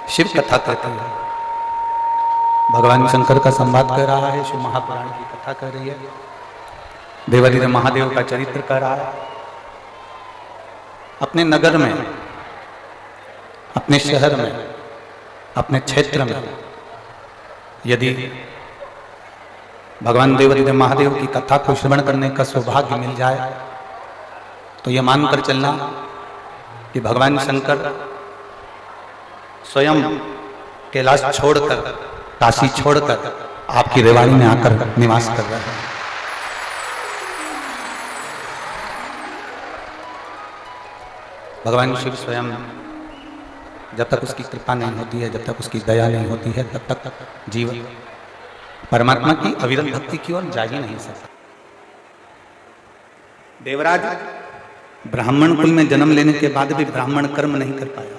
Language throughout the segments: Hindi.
शिव कथा कहते हैं। भगवान शंकर का संवाद कर रहा है, शिव महापुराण की कथा कर रही है, देवादिदेव महादेव का चरित्र कर रहा है। अपने नगर में, अपने शहर में, अपने क्षेत्र में यदि भगवान देवादिदेव महादेव की कथा को श्रवण करने का सौभाग्य मिल जाए तो यह मानकर चलना कि भगवान शंकर स्वयं कैलाश छोड़कर, काशी छोड़कर आपकी रेवाड़ी में आकर निवास कर रहे हैं। भगवान शिव स्वयं जब तक उसकी कृपा नहीं होती है, जब तक उसकी दया नहीं होती है, तब तक जीव परमात्मा की अविरल भक्ति की ओर जा ही नहीं सकता। देवराज ब्राह्मण कुल में जन्म लेने के बाद भी ब्राह्मण कर्म नहीं कर पाया।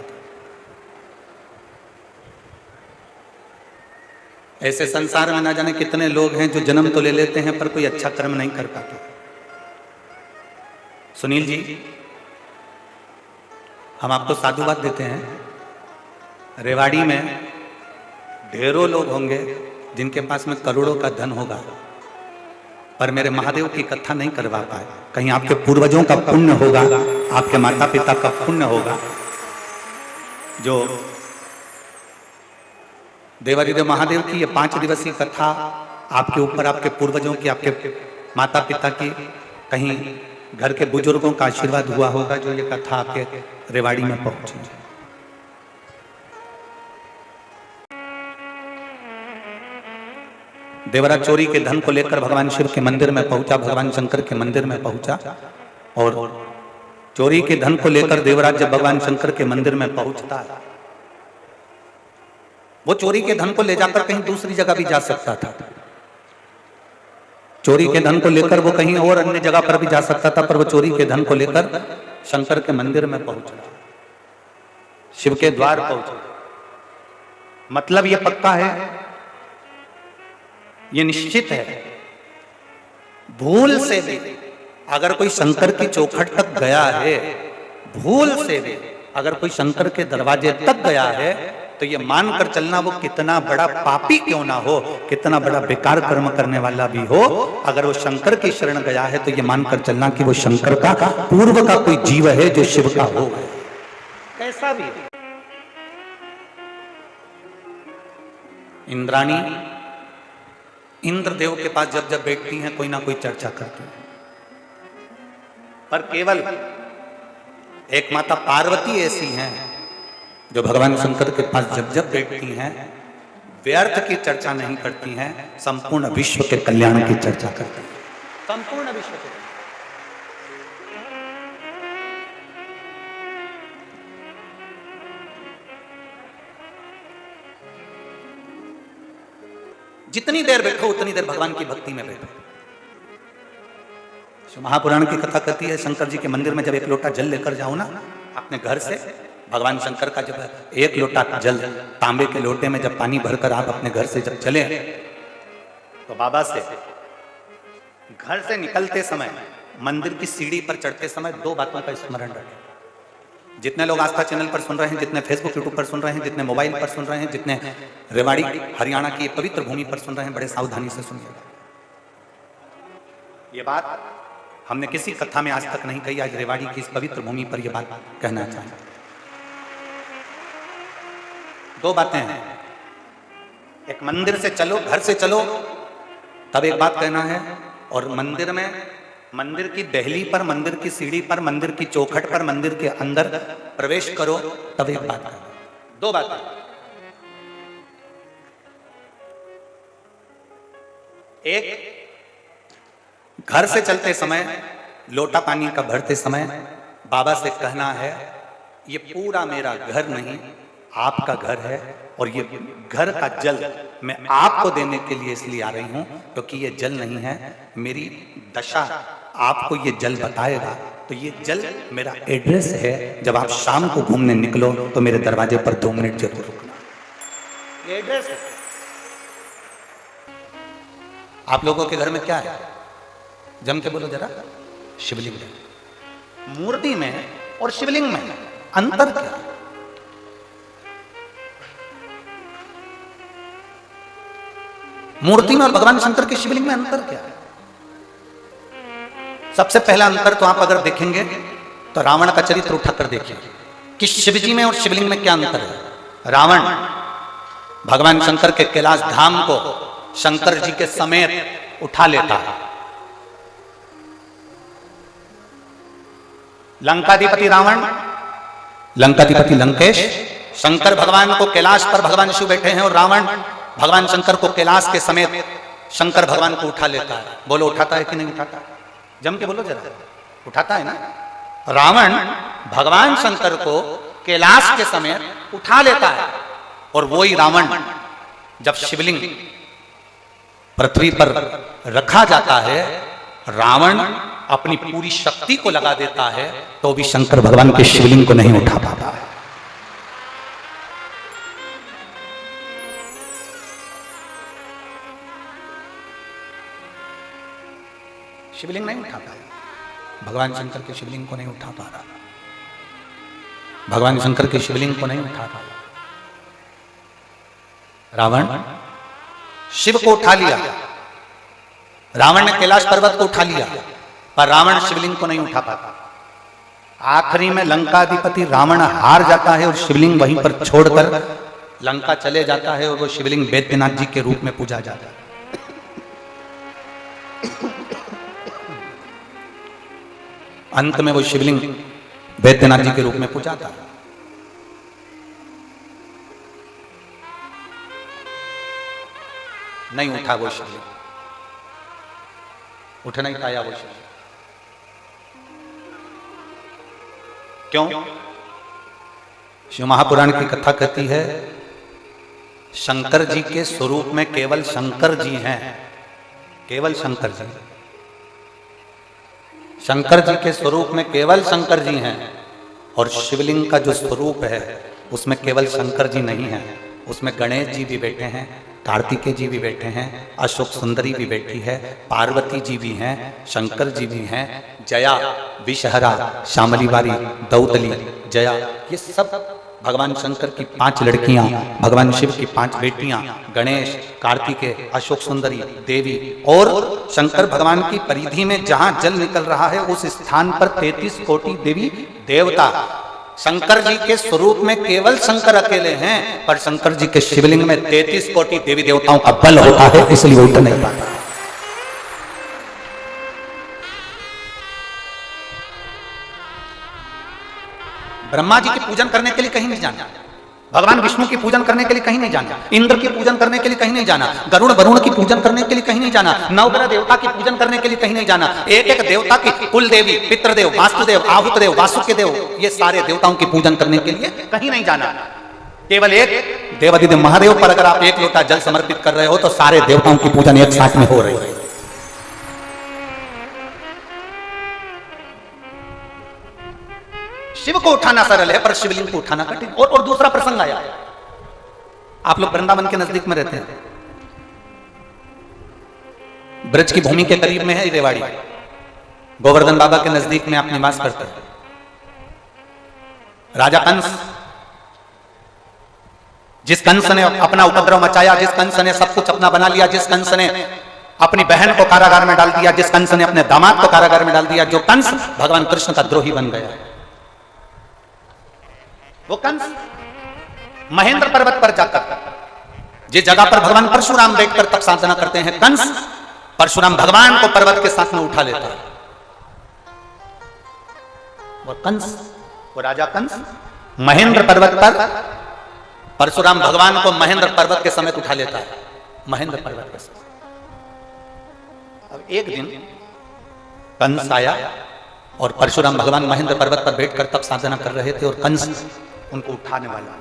ऐसे संसार में ना जाने कितने लोग हैं जो जन्म तो ले लेते हैं पर कोई अच्छा कर्म नहीं कर पाते। सुनील जी, हम आपको साधुवाद देते हैं, रेवाड़ी में ढेरों लोग होंगे जिनके पास में करोड़ों का धन होगा पर मेरे महादेव की कथा नहीं करवा पाए। कहीं आपके पूर्वजों का पुण्य होगा, आपके माता पिता का पुण्य होगा जो देवादिदेव महादेव की ये 5 दिवसीय कथा आपके ऊपर, आपके पूर्वजों की, आपके माता पिता की, कहीं घर के बुजुर्गों का आशीर्वाद हुआ होगा जो ये कथा आपके रेवाड़ी में पहुंची। देवराज चोरी के धन को लेकर भगवान शिव के मंदिर में पहुंचा, भगवान शंकर के मंदिर में पहुंचा और चोरी के धन को लेकर देवराज जब भगवान शंकर के मंदिर में पहुंचता है, वो चोरी के धन को ले जाकर कहीं दूसरी जगह भी जा सकता था। चोरी के धन को लेकर वो कहीं और अन्य जगह पर भी जा सकता था, पर वो चोरी के धन को लेकर शंकर के मंदिर में पहुंचा, शिव के द्वार पहुंचा। मतलब ये पक्का है, ये निश्चित है, भूल से भी अगर कोई शंकर की चौखट तक गया है, भूल से भी अगर कोई शंकर के दरवाजे तक गया है तो ये मानकर चलना वो कितना बड़ा पापी क्यों ना हो, कितना बड़ा बेकार कर्म करने वाला भी हो, अगर वो शंकर की शरण गया है तो ये मानकर चलना कि वो शंकर का पूर्व का कोई जीव है जो शिव का हो, कैसा भी। इंद्राणी इंद्रदेव के पास जब जब बैठती हैं कोई ना कोई चर्चा करती है, पर केवल एक माता पार्वती ऐसी हैं जो भगवान शंकर के पास जब जब बैठती हैं व्यर्थ की चर्चा नहीं करती हैं, संपूर्ण विश्व के कल्याण की चर्चा करती हैं, संपूर्ण विश्व के। जितनी देर बैठो उतनी देर भगवान की भक्ति में बैठो। महापुराण की कथा कहती है, शंकर जी के मंदिर में जब एक लोटा जल लेकर जाओ ना अपने घर से, भगवान शंकर का जब एक लोटा जल तांबे के लोटे में जब पानी भरकर आप अपने घर से जब चले तो बाबा से घर से निकलते समय, मंदिर की सीढ़ी पर चढ़ते समय 2 बातों का स्मरण रखें। जितने लोग आस्था चैनल पर सुन रहे हैं, जितने फेसबुक यूट्यूब पर सुन रहे हैं, जितने मोबाइल पर सुन रहे हैं, जितने रेवाड़ी हरियाणा की पवित्र भूमि पर सुन रहे हैं, बड़े सावधानी से सुनिएगा। ये बात हमने किसी कथा में आज तक नहीं कही, आज रेवाड़ी की इस पवित्र भूमि पर यह बात कहना चाहते। 2 बातें हैं, एक मंदिर से चलो, घर से चलो तब एक बात कहना है, और मंदिर में, मंदिर की दहली पर, मंदिर की सीढ़ी पर, मंदिर की चौखट पर, मंदिर के अंदर प्रवेश करो तब एक बात कहना। 2 बातें। एक, घर से चलते समय लोटा पानी का भरते समय बाबा से कहना है, ये पूरा मेरा घर नहीं, आपका घर है, और ये घर का जल मैं आपको देने के लिए इसलिए आ रही हूं क्योंकि ये जल नहीं है, मेरी दशा आपको ये जल बताएगा, तो ये जल मेरा एड्रेस है। जब आप शाम को घूमने निकलो तो मेरे दरवाजे पर 2 मिनट जरूर रुकना, ये एड्रेस है। आप लोगों के घर में क्या है, जम के बोलो जरा। शिवलिंग है। मूर्ति में और शिवलिंग में अंतर क्या? मूर्ति में और भगवान शंकर के शिवलिंग में अंतर क्या है? सबसे पहला अंतर तो आप अगर देखेंगे तो रावण का चरित्र उठाकर देखिए कि शिवजी में और शिवलिंग में क्या अंतर है। रावण भगवान शंकर के कैलाश धाम को शंकर जी के समेत उठा लेता है। लंकाधिपति रावण, लंकाधिपति लंकेश, शंकर भगवान को कैलाश पर भगवान शिव बैठे हैं और रावण भगवान शंकर को कैलाश के समेत शंकर भगवान को उठा लेता है। बोलो उठाता है कि नहीं उठाता? जम के बोलो जरा, उठाता है ना? रावण भगवान शंकर को कैलाश के समेत उठा लेता है और वही रावण जब शिवलिंग पृथ्वी पर रखा जाता है, रावण अपनी पूरी शक्ति को लगा देता है तो भी शंकर भगवान के शिवलिंग को नहीं उठा पाता है। शिवलिंग नहीं उठा पाया, भगवान शंकर के शिवलिंग को नहीं उठा पा रहा, भगवान शंकर के शिवलिंग को नहीं उठा पाया। रावण शिव को उठा लिया, रावण ने कैलाश पर्वत को उठा लिया, पर रावण शिवलिंग को नहीं उठा पाता। आखिरी में लंकाधिपति रावण हार जाता है और शिवलिंग वहीं पर छोड़कर लंका चले जाता है और वो शिवलिंग वैद्यनाथ जी के रूप में पूजा जाता है। अंत में वो शिवलिंग वैद्यनाथ जी के रूप में पूजा था। नहीं उठा वो शिवलिंग, उठ नहीं पाया वो शिवलिंग। क्यों? शिव महापुराण की कथा कहती है शंकर जी के स्वरूप में केवल शंकर जी हैं, केवल शंकर जी। शंकर जी के स्वरूप में केवल शंकर जी हैं और शिवलिंग का जो स्वरूप है उसमें केवल शंकर जी नहीं है, उसमें गणेश जी भी बैठे हैं, कार्तिकेय जी भी बैठे हैं, अशोक सुंदरी भी बैठी है, पार्वती जी भी हैं, शंकर जी भी हैं, जया, विषहरा, श्यामली बारी, दौदली, जया, ये सब भगवान शंकर की 5 लड़कियां, भगवान शिव की 5 बेटियां, गणेश, कार्तिकेय, अशोक सुंदरी, देवी और शंकर भगवान की परिधि में जहां जल निकल रहा है उस स्थान पर 33 कोटि देवी देवता। शंकर जी के स्वरूप में केवल शंकर अकेले हैं, पर शंकर जी के शिवलिंग में 33 कोटि देवी देवताओं का बल होता है, इसलिए उठ नहीं पाता। ब्रह्मा जी की पूजन करने के लिए कहीं नहीं जाना, भगवान विष्णु की पूजन करने के लिए कहीं नहीं जाना, इंद्र की पूजन करने के लिए कहीं नहीं जाना, गरुड़ वरुण की पूजन करने के लिए कहीं नहीं जाना, नवग्रह देवता की पूजन करने के लिए कहीं नहीं जाना। एक एक देवता की कुल देवी, पितृदेव, वास्तुदेव, आहुतदेव, वासुदेव, ये सारे देवताओं की पूजन करने के लिए कहीं नहीं जाना। केवल एक देवाधिदेव महादेव पर अगर आप 1 लोटा जल समर्पित कर रहे हो तो सारे देवताओं की पूजन एक साथ में हो रही है। शिव को उठाना सरल है पर शिवलिंग को उठाना कठिन। और दूसरा प्रसंग आया, आप लोग वृंदावन के नजदीक में रहते हैं, ब्रज की भूमि के करीब में है रेवाड़ी, गोवर्धन बाबा के नजदीक में आप निवास करते हैं। राजा कंस, जिस कंस ने अपना उपद्रव मचाया, जिस कंस ने सब कुछ अपना बना लिया, जिस कंस ने अपनी बहन को कारागार में डाल दिया, जिस कंस ने अपने दामाद को कारागार में डाल दिया, जो कंस भगवान कृष्ण का द्रोही बन गया, वो कंस महेंद्र पर्वत पर जाकर, जिस जगह पर भगवान परशुराम बैठकर तप साधना करते हैं, कंस परशुराम भगवान को पर्वत के साथ में उठा लेता है। वो कंस, वो राजा कंस महेंद्र पर्वत पर परशुराम भगवान को महेंद्र पर्वत के समेत उठा लेता है, महेंद्र पर्वत के समेत। अब एक दिन कंस आया और परशुराम भगवान महेंद्र पर्वत पर बैठकर तप साधना कर रहे थे और कंस उनको उठाने वाला,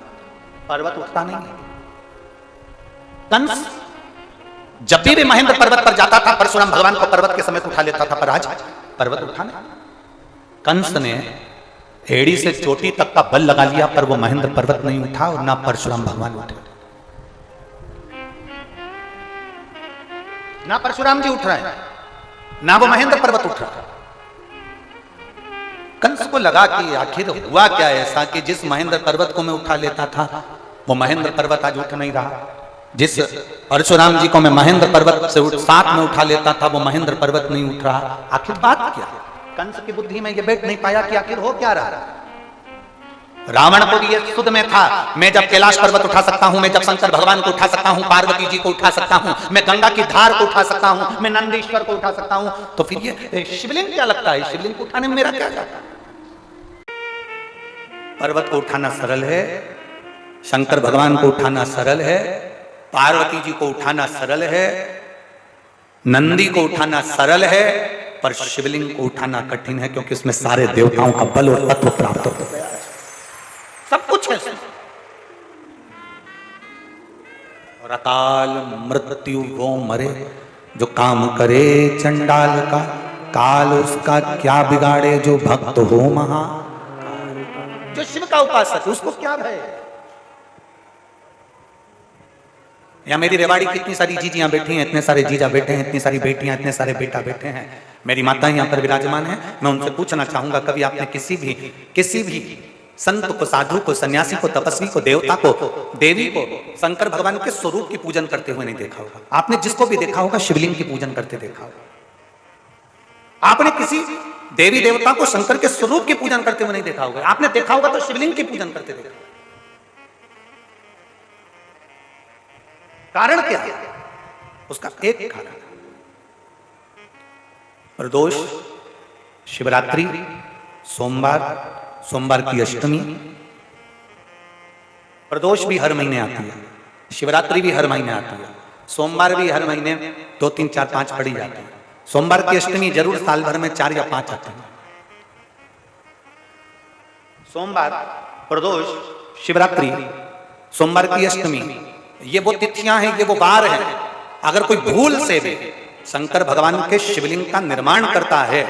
पर्वत उठता नहीं है। कंस जब भी महेंद्र पर्वत पर जाता था परशुराम भगवान को पर्वत के समेत उठा लेता था, पर आज पर्वत उठाने कंस ने एड़ी से चोटी तक का बल लगा लिया, पर वो महेंद्र पर्वत नहीं उठा और ना परशुराम भगवान उठे, ना परशुराम जी उठ रहे हैं, ना वो महेंद्र पर्वत उठ रहा है। कंस को लगा कि आखिर हुआ क्या ऐसा कि जिस महेंद्र पर्वत को मैं उठा लेता था वो महेंद्र पर्वत आज उठ नहीं रहा। जिस परशुराम जी को मैं महेंद्र पर्वत से साथ में उठा लेता था, वो महेंद्र पर्वत नहीं उठ रहा। आखिर बात क्या? कंस की बुद्धि में ये बैठ नहीं पाया कि आखिर हो क्या रहा। रावण को भी ये सुध में था, मैं जब कैलाश पर्वत उठा सकता हूं, मैं जब शंकर भगवान को उठा सकता हूं, पार्वती जी को उठा सकता हूं, मैं गंगा की धार को उठा सकता हूं, मैं नंदीश्वर को उठा सकता हूं, तो फिर ये शिवलिंग क्या लगता है? शिवलिंग को उठाने में मेरा क्या जाता है? पर्वत को उठाना सरल है, शंकर भगवान को उठाना सरल है, पार्वती जी को उठाना सरल है, नंदी को उठाना सरल है, पर शिवलिंग को उठाना कठिन है, क्योंकि उसमें सारे देवताओं का बल और तत्व प्राप्त हो गया है, सब कुछ है। और अकाल मृत्यु वो मरे जो काम करे चंडाल का, काल उसका क्या बिगाड़े जो भक्त हो महा। जो शिव का उपासक उसको क्या भय? या मेरी रेवाड़ी की इतनी सारी जीजियां बैठी हैं, इतने सारे जीजा बैठे हैं, इतनी सारी बेटियां, इतने सारे बेटा बैठे हैं, मेरी माता यहाँ पर विराजमान है। मैं उनसे पूछना चाहूंगा, कभी आपने किसी भी संत को, साधु को, सन्यासी को, तपस्वी को, देवता को, देवी को शंकर भगवान के स्वरूप की पूजन करते हुए नहीं देखा होगा? आपने जिसको भी देखा होगा शिवलिंग की पूजन करते देखा होगा। आपने किसी देवी देवता को शंकर के स्वरूप की पूजन करते हुए नहीं देखा होगा। आपने देखा होगा तो शिवलिंग की पूजन करते देखा। कारण क्या है? उसका एक कारण, प्रदोष, शिवरात्रि, सोमवार की अष्टमी। प्रदोष भी हर महीने आती है, शिवरात्रि भी हर महीने आती है, सोमवार भी हर महीने 2, 3, 4, 5 पड़ी जाती है। सोमवार की अष्टमी जरूर साल भर में 4 या 5 आती है। सोमवार, प्रदोष, शिवरात्रि, सोमवार की अष्टमी, ये वो तिथियां हैं, ये वो वार हैं। अगर कोई भूल से भी शंकर भगवान के शिवलिंग का निर्माण करता है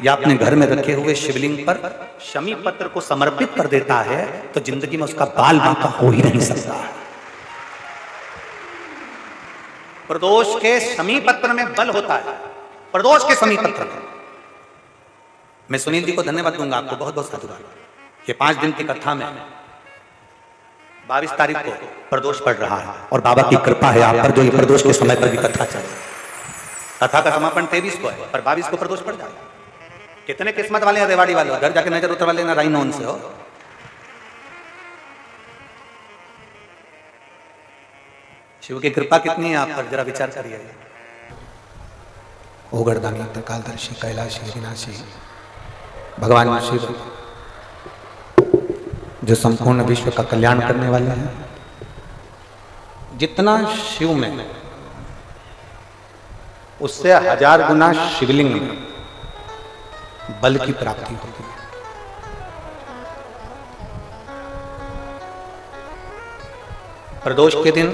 या अपने घर में रखे हुए शिवलिंग पर शमी पत्र को समर्पित कर देता है, तो जिंदगी में उसका बाल बांका हो ही नहीं सकता। प्रदोष के शमी पत्र में बल होता है, प्रदोष के शमी पत्र में। मैं सुनील जी को धन्यवाद दूंगा, आपको बहुत बहुत साधुवाद। ये 5 दिन की कथा में 22 तारीख को प्रदोष पड़ रहा है, और बाबा की कृपा है आप पर, जो ये प्रदोष के समय पर भी कथा चल रही है। कथा का समापन 23 को है, पर 22 को प्रदोष पड़ जाएगा। कितने किस्मत वाले हैं रेवाड़ी वाले, घर जाके नजर उतरवा लेना, राई नॉन से हो। शिव की कृपा कितनी है आप पर, जरा विचार करिए। ओगरदानी, त्रिकालदर्शी, कैलाशी, विनाशी भगवान शिव जो संपूर्ण विश्व का कल्याण करने वाले हैं। जितना शिव में, उससे 1000 गुना शिवलिंग में बल की प्राप्ति होती है। प्रदोष के दिन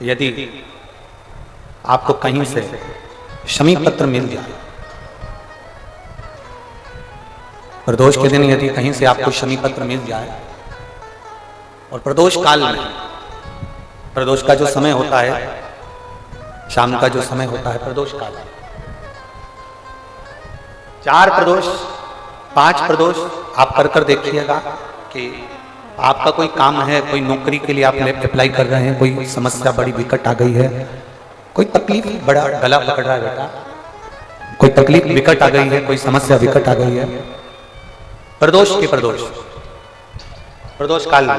यदि आपको कहीं से शमी पत्र मिल जाए, प्रदोष के दिन यदि कहीं से आपको शमी पत्र मिल जाए, और प्रदोष काल में, प्रदोष का जो समय होता है, शाम का जो समय होता है प्रदोष काल, 4 प्रदोष, 5 प्रदोष आप कर देखिएगा कि आपका कोई काम है, कोई नौकरी के लिए आप अप्लाई कर रहे हैं, कोई समस्या बड़ी विकट आ गई है, कोई तकलीफ, बड़ा गला पकड़ रहा है बेटा, कोई तकलीफ विकट आ गई है, कोई समस्या विकट आ गई है, प्रदोष के प्रदोष काल में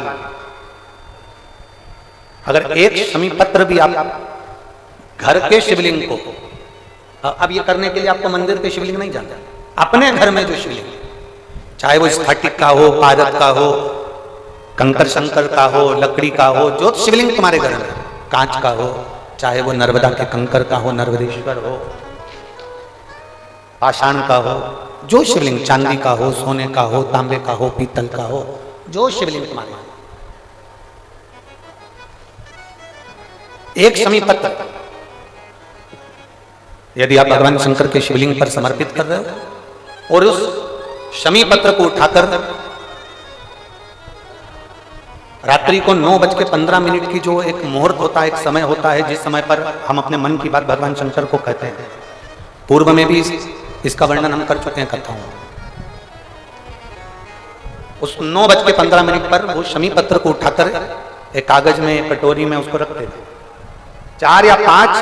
अगर एक शमी पत्र भी आप घर के शिवलिंग को, अब ये करने के लिए आपको मंदिर के शिवलिंग नहीं जाना, अपने घर में जो शिवलिंग, चाहे वो स्फटिक का हो, पारद का हो, कंकर शंकर का हो, लकड़ी का हो, जो शिवलिंग तुम्हारे घर में, कांच का हो, चाहे वो नर्मदा के कंकर का हो, नर्मदेश्वर हो, पाषाण का हो, जो शिवलिंग, चांदी का हो, सोने का हो, तांबे का हो, पीतल का हो, जो शिवलिंग तुम्हारे, एक शमी पत्र यदि आप भगवान शंकर के शिवलिंग पर समर्पित कर रहे हो, और उस शमी पत्र को उठाकर रात्रि को 9:15 की जो एक मुहूर्त होता है, एक समय होता है, जिस समय पर हम अपने मन की बात भगवान शंकर को कहते हैं, पूर्व में भी इसका वर्णन हम कर चुके हैं कथाओं में। उस 9:15 पर वो शमी पत्र को उठाकर एक कागज में, एक कटोरी में उसको रखते थे। 4 या 5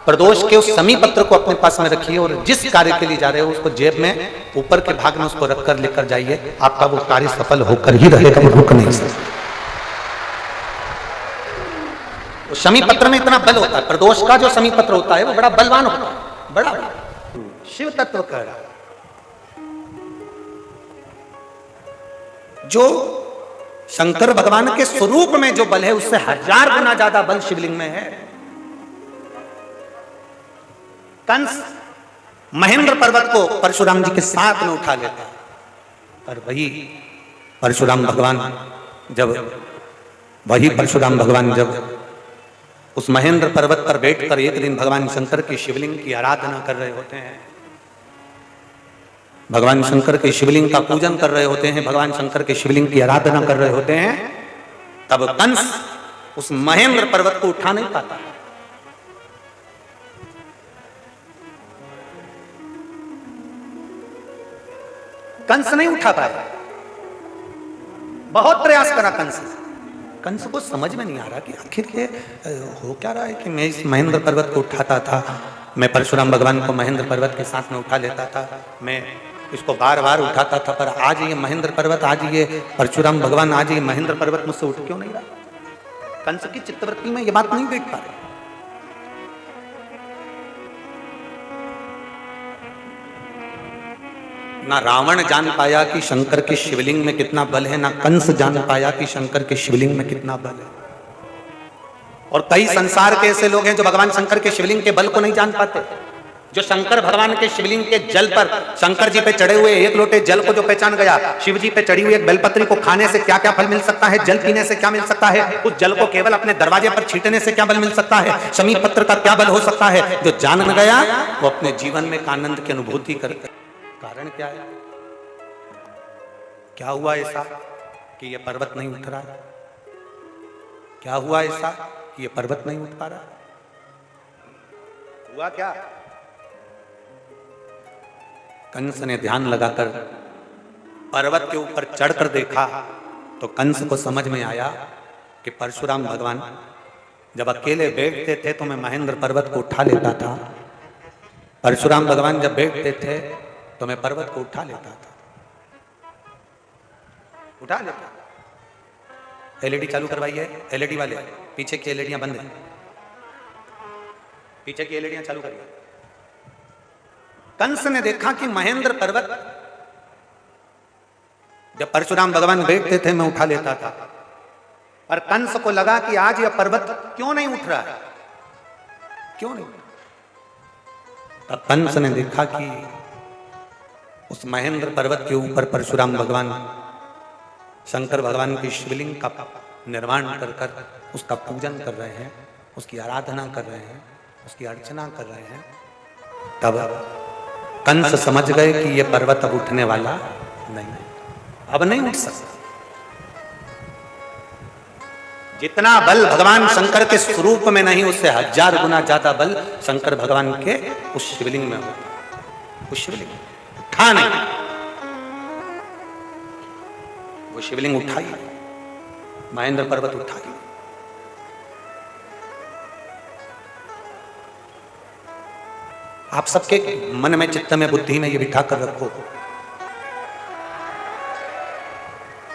प्रदोष के उस शमी पत्र को अपने पास में रखिए और जिस कार्य के लिए जा रहे हो उसको जेब में ऊपर के भाग में उसको रखकर लेकर जाइए, आपका वो कार्य सफल होकर ही रहेगा, वो रुक नहीं सकता। शमी पत्र में इतना बल होता है, प्रदोष का जो शमी पत्र होता है वो बड़ा बलवान होता है, बड़ा शिव तत्व का। जो शंकर भगवान के स्वरूप में जो बल है उससे 1000 गुना ज्यादा बल शिवलिंग में है। कंस महेंद्र पर्वत को परशुराम जी के साथ में उठा लेता है, और वही परशुराम भगवान जब उस महेंद्र पर्वत पर बैठकर एक दिन भगवान शंकर की शिवलिंग की आराधना कर रहे होते हैं, भगवान शंकर के शिवलिंग का पूजन कर रहे होते हैं, भगवान शंकर के शिवलिंग की आराधना कर रहे होते हैं, तब कंस उस महेंद्र पर्वत को उठा नहीं पाता। कंस नहीं उठा पाया, बहुत प्रयास करा कंस को समझ में नहीं आ रहा कि आखिर ये हो क्या रहा है कि मैं इस महेंद्र पर्वत को उठाता था, मैं परशुराम भगवान को महेंद्र पर्वत के साथ में उठा लेता था, मैं इसको बार बार उठाता था, पर आज ये महेंद्र पर्वत, आज ये परशुराम भगवान, आज ये महेंद्र पर्वत मुझसे उठ क्यों नहीं रहा। कंस की चित्तवृत्ति में ये बात नहीं देख पा रहे। ना रावण जान पाया कि शंकर के शिवलिंग में कितना बल है, ना कंस जान पाया कि शंकर के शिवलिंग में कितना बल है। और कई संसार के ऐसे लोग हैं जो भगवान शंकर के शिवलिंग के बल को नहीं जान पाते, जो शंकर भगवान के शिवलिंग के जल पर, शंकर जी पे चढ़े हुए 1 लोटे जल को जो पहचान गया, शिव जी पे चढ़ी हुई एक बेलपत्री को खाने से क्या क्या फल मिल सकता है, जल पीने से क्या मिल सकता है, उस जल को केवल अपने दरवाजे पर छींटने से क्या बल मिल सकता है, शमी पत्र का क्या बल हो सकता है, जो जान गया वो अपने जीवन में आनंद की अनुभूति करता है। कारण क्या है? क्या हुआ ऐसा कि ये पर्वत नहीं उठ रहा है? क्या हुआ ऐसा कि ये पर्वत नहीं उठ पा रहा? हुआ क्या? कंस ने ध्यान लगाकर पर्वत के ऊपर चढ़कर देखा तो कंस को समझ में आया कि परशुराम भगवान जब अकेले बैठते थे तो मैं महेंद्र पर्वत को उठा लेता था, परशुराम भगवान जब बैठते थे तो मैं पर्वत को उठा लेता था, उठा लेता। एलईडी चालू करवाइए, एलईडी वाले, पीछे की एलईडियां बंद हैं, पीछे की एलईडियां चालू करिए। कंस ने देखा कि महेंद्र पर्वत जब परशुराम भगवान बैठते थे मैं उठा लेता था, और कंस को लगा कि आज यह पर्वत क्यों नहीं उठ रहा है, क्यों नहीं। तब कंस ने देखा कि उस महेंद्र पर्वत के ऊपर परशुराम भगवान शंकर भगवान की शिवलिंग का निर्माण कर कर उसका पूजन कर रहे हैं, उसकी आराधना कर रहे हैं, उसकी अर्चना कर रहे हैं। तब कंस समझ गए कि यह पर्वत अब उठने वाला नहीं, अब नहीं उठ सकता। जितना बल भगवान शंकर के स्वरूप में नहीं, उससे 1000 गुना ज्यादा बल शंकर भगवान के उस शिवलिंग में होता। उस शिवलिंग उठा नहीं, वो शिवलिंग उठाई, महेंद्र पर्वत उठाई। आप सबके मन में, चित्त में, बुद्धि में ये बिठा कर रखो,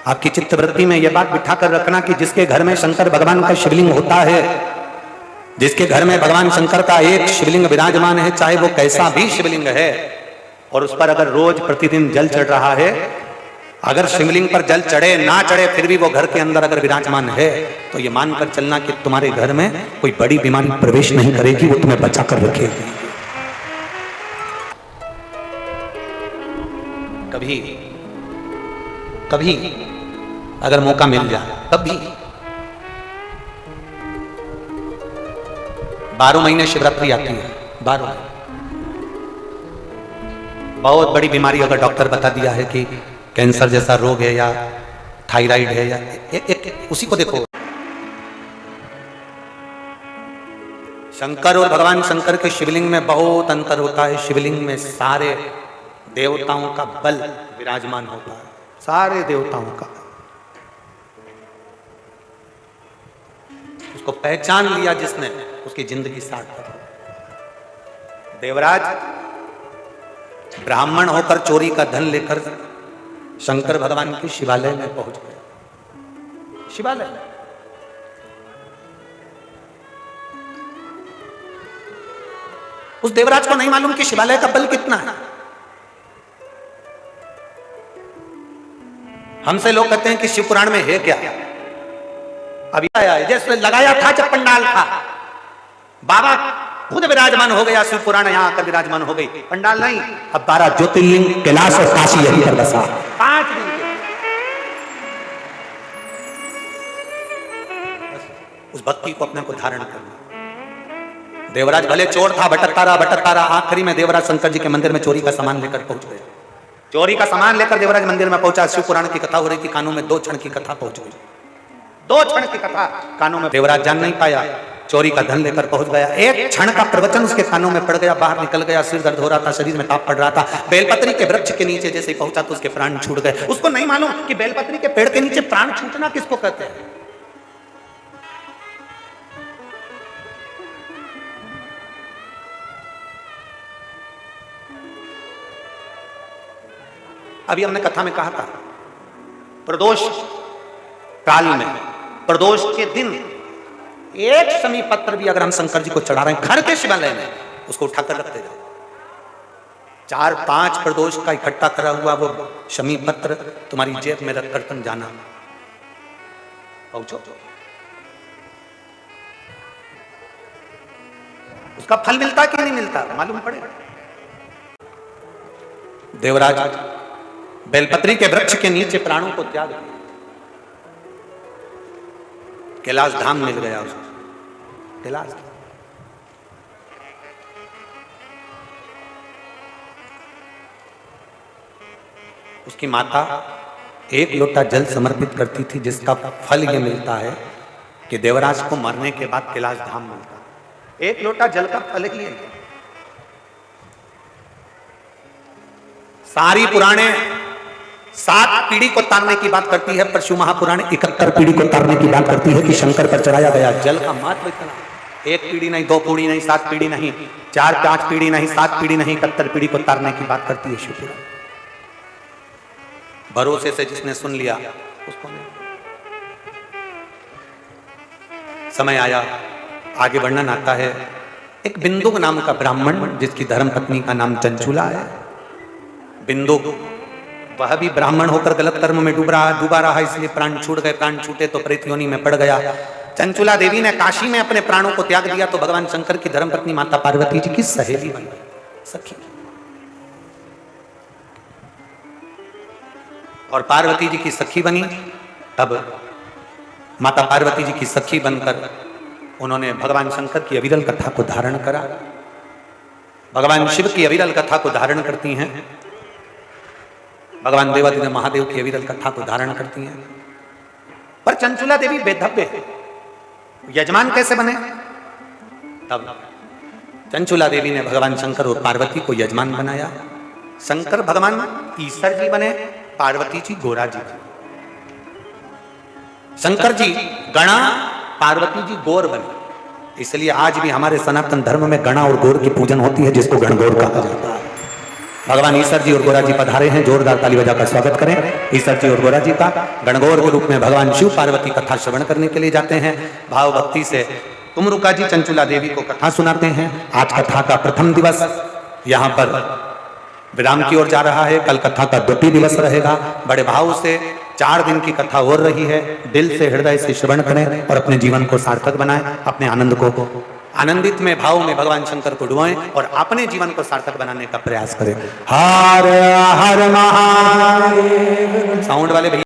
आपकी चित्त वृत्ति में यह बात बिठा कर रखना कि जिसके घर में शंकर भगवान का शिवलिंग होता है, जिसके घर में भगवान शंकर का एक शिवलिंग विराजमान है, चाहे वो कैसा भी शिवलिंग है, और उस पर अगर रोज प्रतिदिन जल चढ़ रहा है, अगर शिवलिंग पर जल चढ़े ना चढ़े फिर भी वो घर के अंदर अगर विराजमान है, तो ये मानकर चलना कि तुम्हारे घर में कोई बड़ी बीमारी प्रवेश नहीं करेगी, वो तुम्हें बचा कर रखेगी। कभी कभी अगर मौका मिल जाए, तभी 12 महीने शिवरात्रि आती है, 12 बहुत बड़ी बीमारी अगर डॉक्टर बता दिया है कि कैंसर जैसा रोग है या थायराइड है या उसी को देखो। शंकर और भगवान शंकर के शिवलिंग में बहुत अंतर होता है। शिवलिंग में सारे देवताओं का बल विराजमान होता है, सारे देवताओं का। उसको पहचान लिया जिसने, उसकी जिंदगी सार्थक हो। देवराज ब्राह्मण होकर चोरी का धन लेकर शंकर भगवान के शिवालय में पहुंच गए। शिवालय उस देवराज को नहीं मालूम कि शिवालय का बल कितना है। हमसे लोग कहते हैं कि शिव पुराण में है क्या, अभी आया है, जैसे लगाया था जब पंडाल था, बाबा खुद विराजमान हो गया, शिव पुराण यहाँ आकर विराजमान हो गई, पंडाल नहीं। अब 12 ज्योतिर्लिंग कैलाश और काशी यही पर बसा 5 दिन के। उस भक्ति को अपने को धारण करना। देवराज भले चोर था, भटकता रहा, आखिरी में देवराज शंकर जी के मंदिर में चोरी का सामान लेकर पहुंच गया। चोरी का सामान लेकर देवराज मंदिर में पहुंचा, शिव पुराण की कथा हो रही थी, कानों में 2 क्षण की कथा पहुंच गई। 2 क्षण की कथा कानों में, देवराज जान नहीं पाया, चोरी का धन लेकर पहुंच गया। 1 क्षण का प्रवचन उसके कानों में पड़ गया, बाहर निकल गया, सिर दर्द हो रहा था, शरीर में ताप पड़ रहा था। बेलपत्री के वृक्ष के नीचे जैसे ही पहुंचा तो उसके प्राण छूट गए। उसको नहीं मालूम कि बेलपत्री के पेड़ के नीचे प्राण छूटना किसको कहते हैं। अभी हमने कथा में कहा था, प्रदोष काल में, प्रदोष के दिन 1 शमी पत्र भी अगर हम शंकर जी को चढ़ा रहे हैं घर के शिवालय में, उसको उठाकर रखते जाओ। 4-5 प्रदोष का इकट्ठा करा हुआ वो शमी पत्र तुम्हारी जेब में रखकर तुम जाना, पहुंचो, उसका फल मिलता कि नहीं मिलता मालूम पड़ेगा। देवराज बेलपत्री के वृक्ष के नीचे प्राणों को त्याग दिया, कैलाश धाम मिल गया उसको। कैलाश उसकी माता 1 लोटा जल समर्पित करती थी, जिसका फल यह मिलता है कि देवराज को मरने के बाद कैलाश धाम मिलता। 1 लोटा जल का फल ही है। सारी पुराणे 7 पीढ़ी को तारने की बात करती है, पर शिव महापुराण 71 पीढ़ी को तारने की बात करती है कि शंकर पर चढ़ाया गया जल का महत्व इतना। 1 पीढ़ी नहीं, 2 पीढ़ी नहीं, 7 पीढ़ी नहीं, 4-5 पीढ़ी नहीं, 7 पीढ़ी नहीं, 71 पीढ़ी को तारने की बात करती है शिव पुराण। भरोसे से जिसने सुन लिया उसको नहीं। समय आया, आगे वर्णन आता है, एक बिंदु नाम का ब्राह्मण जिसकी धर्मपत्नी का नाम चंचुला है। बिंदु वह भी ब्राह्मण होकर गलत कर्म में डूबा रहा, इसलिए प्राण छूट गए। प्राण छूटे तो प्रेत योनि में पड़ गया। चंचुला देवी ने काशी में अपने प्राणों को त्याग दिया तो भगवान शंकर की धर्मपत्नी माता पार्वती जी की सहेली बन गई, सखी। और पार्वती जी की सखी बनी। तब माता पार्वती जी की सखी बनकर उन्होंने भगवान शंकर की अविरल कथा को धारण करा। भगवान शिव की अविरल कथा को धारण करती हैं, भगवान देवादिदेव महादेव की अविरल कथा को धारण करती हैं। पर चंचुला देवी बेधव्य है, यजमान कैसे बने? तब चंचुला देवी ने भगवान शंकर और पार्वती को यजमान बनाया। शंकर भगवान ईश्वर जी बने, पार्वती जी गोरा जी बने। शंकर जी गणा, पार्वती जी गौर बने। इसलिए आज भी हमारे सनातन धर्म में गणा और गौर की पूजन होती है, जिसको गणगौर कहा जाता है। भगवान ईश्वर जी और गोरा जी पधारे हैं, जोरदार ताली बजाकर स्वागत करें ईश्वर जी और गोरा जी का। गणगौर के रूप में भगवान शिव पार्वती कथा श्रवण करने के लिए जाते हैं। भाव भक्ति से तुमरुका जी चंचुला देवी को कथा सुनाते हैं। आज कथा का प्रथम दिवस यहाँ पर विराम की ओर जा रहा है, कल कथा का द्वितीय दिवस रहेगा। बड़े भाव से 4 दिन की कथा हो रही है। दिल से, हृदय से श्रवण करें और अपने जीवन को सार्थक बनाएं। अपने आनंद को आनंदित में भाव में भगवान शंकर को डुबाएं और अपने जीवन को सार्थक बनाने का प्रयास करें। हर हर महादेव। साउंड वाले भैया